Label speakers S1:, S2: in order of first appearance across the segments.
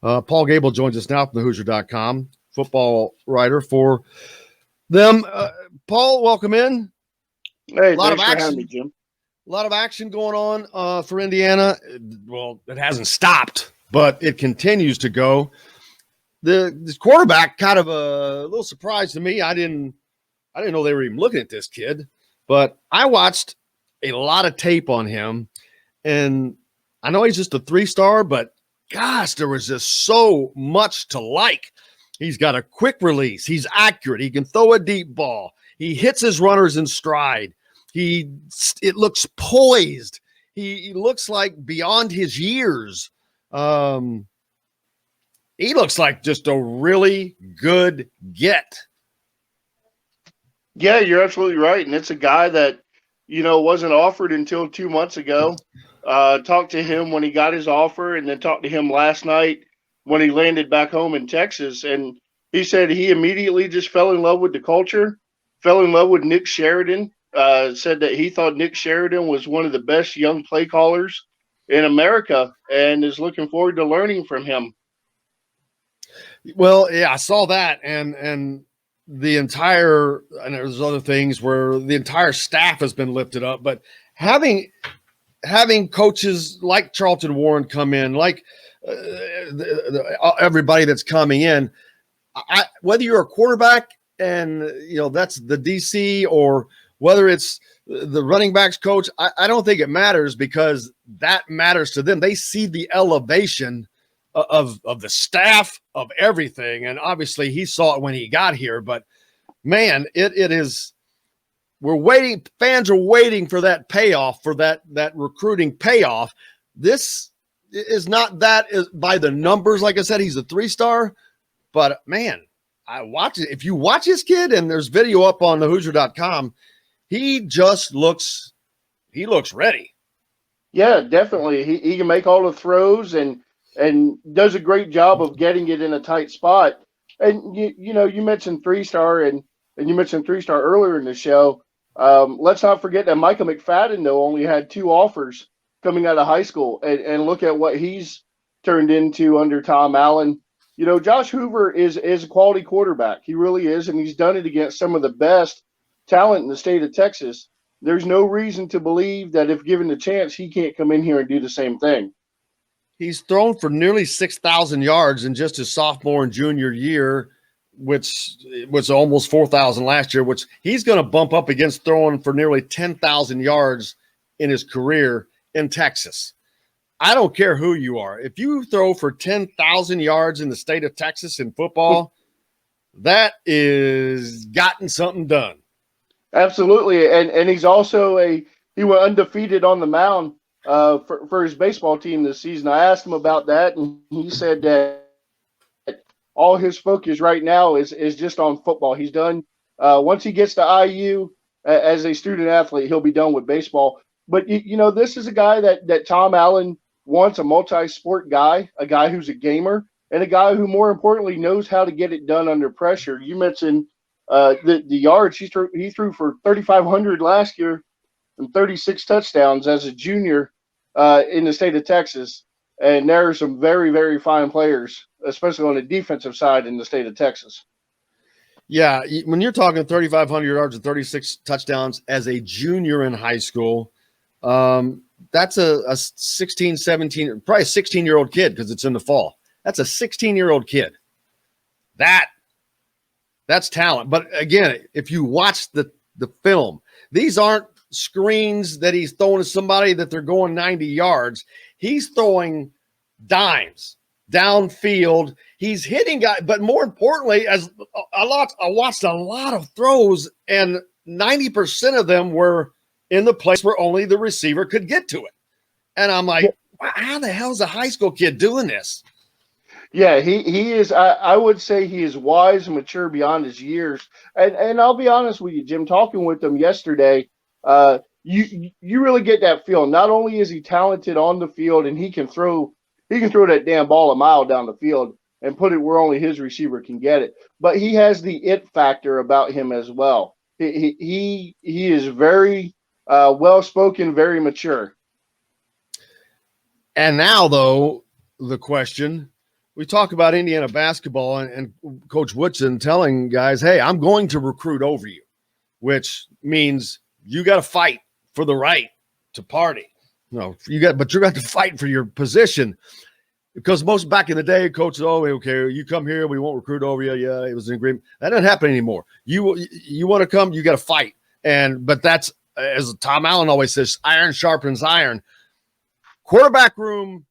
S1: Paul Gable joins us now from the Hoosier.com, football writer for them. Paul, welcome in.
S2: Hey, thanks for having me, Jim.
S1: A lot of action going on for Indiana. Well, it hasn't stopped, but it continues to go. This quarterback, kind of a little surprise to me. I didn't know they were even looking at this kid, but I watched a lot of tape on him, and I know he's just a 3-star, but gosh, there was just so much to like. He's got a quick release. He's accurate. He can throw a deep ball. He hits his runners in stride. It looks poised. He looks like beyond his years. He looks like just a really good get.
S2: Yeah, you're absolutely right. And it's a guy that, wasn't offered until 2 months ago. Talked to him when he got his offer, and then talked to him last night when he landed back home in Texas. And he said he immediately just fell in love with the culture, fell in love with Nick Sheridan, said that he thought Nick Sheridan was one of the best young play callers in America and is looking forward to learning from him.
S1: Well, yeah, I saw that, and the entire, and there's other things where the entire staff has been lifted up, but having coaches like Charlton Warren come in, like everybody that's coming in, whether you're a quarterback and that's the DC, or whether it's the running backs coach, I don't think it matters, because that matters to them. They see the elevation of the staff, of everything. And obviously he saw it when he got here, but man, it is, we're waiting. Fans are waiting for that payoff, for that recruiting payoff. This is not that is by the numbers. Like I said, he's a 3-star, but man, I watch it. If you watch this kid, and there's video up on the Hoosier.com, he just looks ready. Yeah,
S2: definitely. He can make all the throws and does a great job of getting it in a tight spot. And you mentioned 3-star, and you mentioned 3-star earlier in the show. Let's not forget that Micah McFadden, though, only had 2 offers coming out of high school, and look at what he's turned into under Tom Allen. Josh Hoover is a quality quarterback. He really is, and he's done it against some of the best talent in the state of Texas. There's no reason to believe that if given the chance, he can't come in here and do the same thing.
S1: He's thrown for nearly 6,000 yards in just his sophomore and junior year, which was almost 4,000 last year, which he's going to bump up against throwing for nearly 10,000 yards in his career in Texas. I don't care who you are. If you throw for 10,000 yards in the state of Texas in football, that is gotten something done.
S2: Absolutely. And he's also he went undefeated on the mound for his baseball team this season. I asked him about that, and he said that all his focus right now is just on football. He's done. Once he gets to IU as a student athlete, he'll be done with baseball. But, this is a guy that Tom Allen wants, a multi-sport guy, a guy who's a gamer, and a guy who, more importantly, knows how to get it done under pressure. You mentioned the yards. He threw for 3,500 last year and 36 touchdowns as a junior in the state of Texas. And there are some very, very fine players, especially on the defensive side in the state of Texas.
S1: Yeah, when you're talking 3,500 yards and 36 touchdowns as a junior in high school, that's a 16, 17, probably a 16-year-old kid, because it's in the fall. That's a 16-year-old kid. That's talent. But again, if you watch the film, these aren't screens that he's throwing to somebody that they're going 90 yards. He's throwing dimes downfield. He's hitting guys, but more importantly, I watched a lot of throws, and 90% of them were in the place where only the receiver could get to it. And I'm like, wow, how the hell is a high school kid doing this?
S2: Yeah, he is. I would say he is wise and mature beyond his years. And I'll be honest with you, Jim, talking with him yesterday, you really get that feel. Not only is he talented on the field, and he can throw that damn ball a mile down the field and put it where only his receiver can get it, but he has the it factor about him as well. He is very well spoken, very mature.
S1: And now, though, the question. We talk about Indiana basketball and Coach Woodson telling guys, hey, I'm going to recruit over you, which means you got to fight for the right to party. But you got to fight for your position, because most back in the day, coaches, okay, you come here, we won't recruit over you. Yeah, it was an agreement. That doesn't happen anymore. You want to come, you got to fight. But that's, as Tom Allen always says, iron sharpens iron. Quarterback room.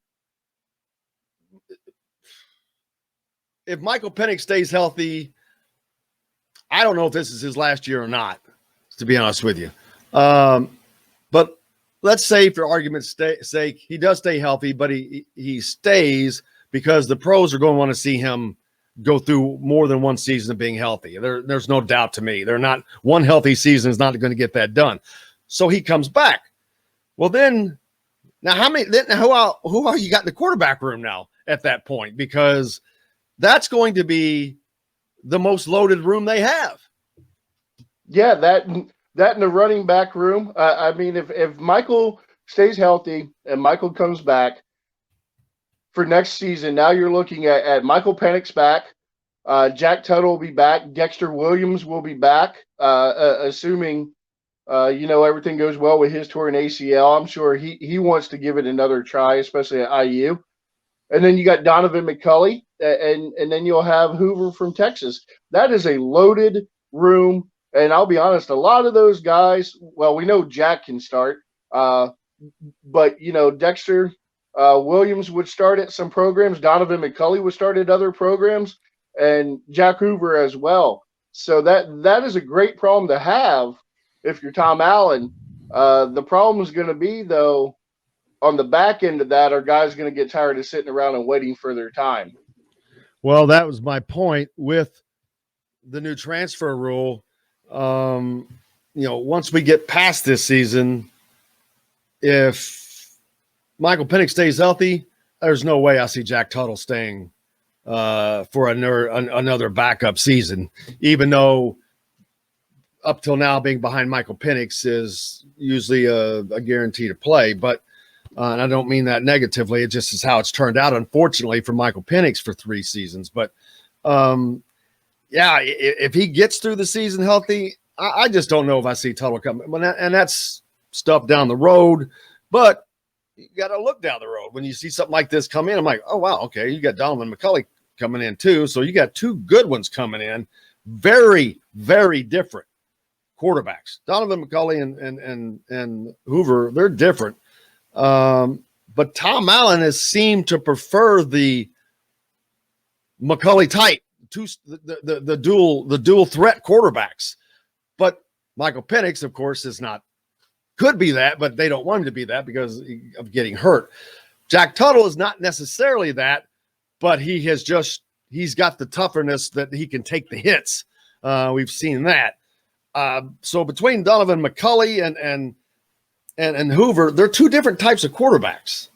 S1: If Michael Penix stays healthy, I don't know if this is his last year or not, to be honest with you. But let's say, for argument's sake, he does stay healthy, but he stays because the pros are going to want to see him go through more than one season of being healthy. There's no doubt to me. They're not, one healthy season is not going to get that done. So he comes back. Well, then, now who are you got in the quarterback room now at that point? Because that's going to be the most loaded room they have.
S2: Yeah, that in the running back room. I mean, if Michael stays healthy and Michael comes back for next season, now you're looking at Michael Penix back. Jack Tuttle will be back. Dexter Williams will be back, assuming everything goes well with his torn ACL. I'm sure he wants to give it another try, especially at IU. And then you got Donovan McCulley, and then you'll have Hoover from Texas. That is a loaded room. And I'll be honest, a lot of those guys, well, we know Jack can start, but, Dexter Williams would start at some programs. Donovan McCulley would start at other programs, and Jack Hoover as well. So that is a great problem to have if you're Tom Allen. The problem is going to be, though, on the back end of that, are guys going to get tired of sitting around and waiting for their time?
S1: Well, that was my point with the new transfer rule. Once we get past this season, if Michael Penix stays healthy, there's no way I see Jack Tuttle staying for another backup season, even though up till now being behind Michael Penix is usually a guarantee to play. But and I don't mean that negatively. It just is how it's turned out, unfortunately, for Michael Penix for 3 seasons. But, if he gets through the season healthy, I just don't know if I see Tuttle coming. And that's stuff down the road. But you got to look down the road. When you see something like this come in, I'm like, oh, wow, okay, you got Donovan McCulley coming in too. So you got 2 good ones coming in. Very, very different quarterbacks. Donovan McCulley and Hoover, they're different. But Tom Allen has seemed to prefer the McCulley type, the dual threat quarterbacks. But Michael Penix, of course, could be that, but they don't want him to be that because of getting hurt. Jack Tuttle is not necessarily that, but he's got the toughness that he can take the hits. We've seen that. So between Donovan McCulley and Hoover, they're 2 different types of quarterbacks.